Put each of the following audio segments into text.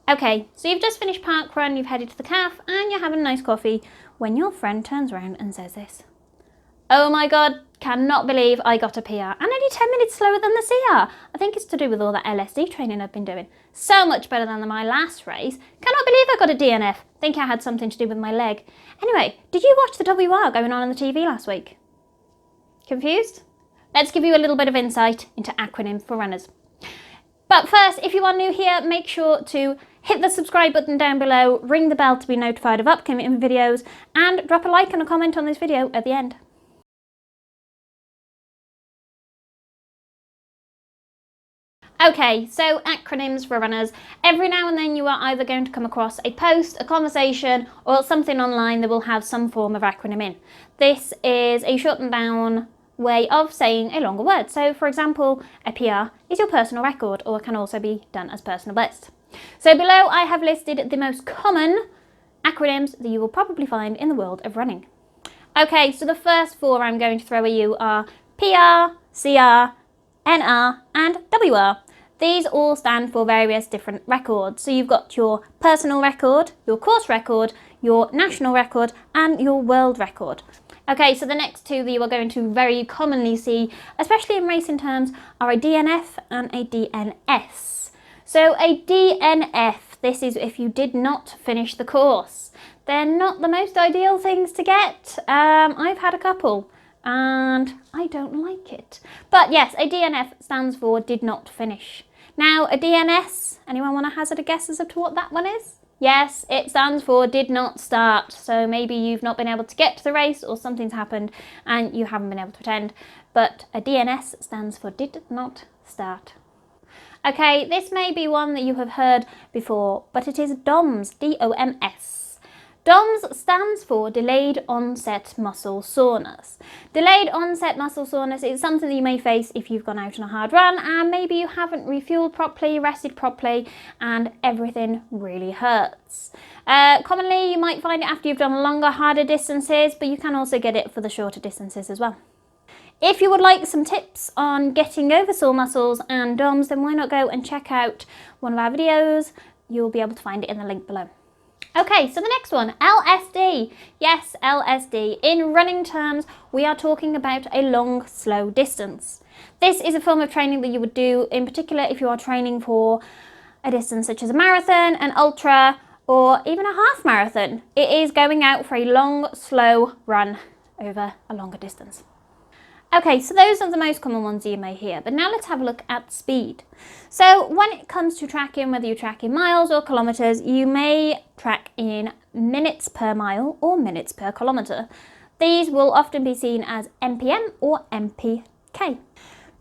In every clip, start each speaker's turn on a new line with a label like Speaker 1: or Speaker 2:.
Speaker 1: Okay, so you've just finished park run, you've headed to the cafe and you're having a nice coffee when your friend turns around and says this. Oh my God, cannot believe I got a PR and only 10 minutes slower than the CR. I think it's to do with all that LSD training I've been doing. So much better than my last race. Cannot believe I got a DNF. Think I had something to do with my leg. Anyway, did you watch the WR going on the TV last week? Confused? Let's give you a little bit of insight into acronyms for runners. But first, if you are new here, make sure to hit the subscribe button down below, ring the bell to be notified of upcoming videos, and drop a like and a comment on this video at the end. Okay, so acronyms for runners. Every now and then you are either going to come across a post, a conversation, or something online that will have some form of acronym in. This is a shortened down way of saying a longer word. So for example, a PR is your personal record, or can also be done as personal best. So below I have listed the most common acronyms that you will probably find in the world of running. Okay, so the first four I'm going to throw at you are PR, CR, NR and WR. These all stand for various different records. So you've got your personal record, your course record, your national record and your world record. Okay, so the next two that you are going to very commonly see, especially in racing terms, are a DNF and a DNS. So a DNF, this is if you did not finish the course. They're not the most ideal things to get. I've had a couple and I don't like it. But yes, a DNF stands for did not finish. Now a DNS, anyone want to hazard a guess as to what that one is? Yes, it stands for did not start. So maybe you've not been able to get to the race or something's happened and you haven't been able to attend. But a DNS stands for did not start. Okay, this may be one that you have heard before, but it is DOMS, D-O-M-S. DOMS stands for Delayed Onset Muscle Soreness. Delayed Onset Muscle Soreness is something that you may face if you've gone out on a hard run and maybe you haven't refueled properly, rested properly, and everything really hurts. Commonly, you might find it after you've done longer, harder distances, but you can also get it for the shorter distances as well. If you would like some tips on getting over sore muscles and DOMS, then why not go and check out one of our videos. You'll be able to find it in the link below. Okay, so the next one, LSD. Yes, LSD. In running terms, we are talking about a long, slow distance. This is a form of training that you would do, in particular if you are training for a distance such as a marathon, an ultra, or even a half marathon. It is going out for a long, slow run over a longer distance. Okay, so those are the most common ones you may hear, but now let's have a look at speed. So when it comes to tracking, whether you track in miles or kilometres, you may track in minutes per mile or minutes per kilometre. These will often be seen as MPM or MPK.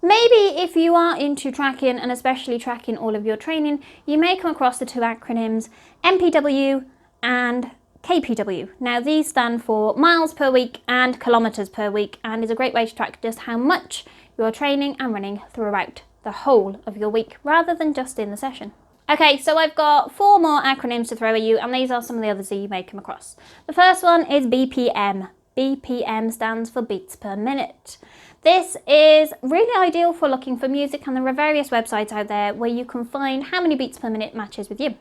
Speaker 1: Maybe if you are into tracking and especially tracking all of your training, you may come across the two acronyms MPW and KPW. Now these stand for miles per week and kilometres per week and is a great way to track just how much you are training and running throughout the whole of your week rather than just in the session. Okay, so I've got four more acronyms to throw at you and these are some of the others that you may come across. The first one is BPM. BPM stands for beats per minute. This is really ideal for looking for music and there are various websites out there where you can find how many beats per minute matches with you.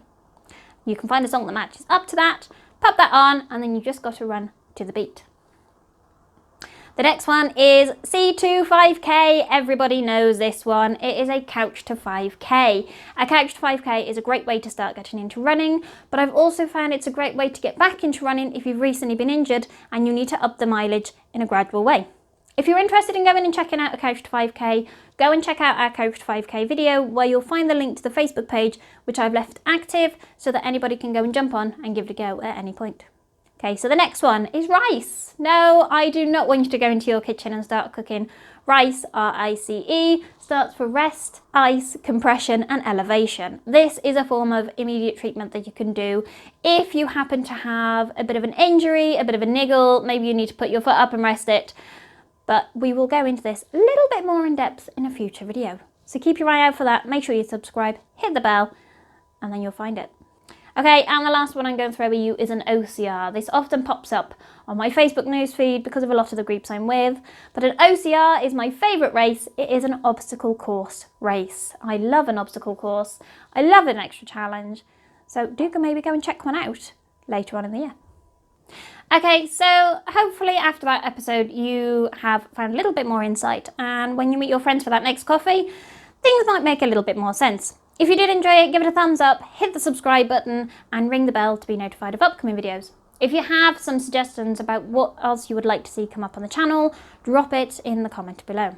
Speaker 1: You can find a song that matches up to that, pop that on, and then you just got to run to the beat. The next one is C2 5K. Everybody knows this one. It is a couch to 5K. A couch to 5K is a great way to start getting into running, but I've also found it's a great way to get back into running if you've recently been injured and you need to up the mileage in a gradual way. If you're interested in going and checking out a couch to 5K, go and check out our couch to 5K video where you'll find the link to the Facebook page which I've left active so that anybody can go and jump on and give it a go at any point. Okay, so the next one is rice. No, I do not want you to go into your kitchen and start cooking. Rice, R-I-C-E, starts for rest, ice, compression and elevation. This is a form of immediate treatment that you can do if you happen to have a bit of an injury, a bit of a niggle, maybe you need to put your foot up and rest it. But we will go into this a little bit more in depth in a future video. So keep your eye out for that, make sure you subscribe, hit the bell, and then you'll find it. Okay, and the last one I'm going to throw at you is an OCR. This often pops up on my Facebook newsfeed because of a lot of the groups I'm with. But an OCR is my favourite race. It is an obstacle course race. I love an obstacle course. I love an extra challenge. So do maybe go and check one out later on in the year. Okay, so hopefully after that episode you have found a little bit more insight, and when you meet your friends for that next coffee, things might make a little bit more sense. If you did enjoy it, give it a thumbs up, hit the subscribe button, and ring the bell to be notified of upcoming videos. If you have some suggestions about what else you would like to see come up on the channel, drop it in the comment below.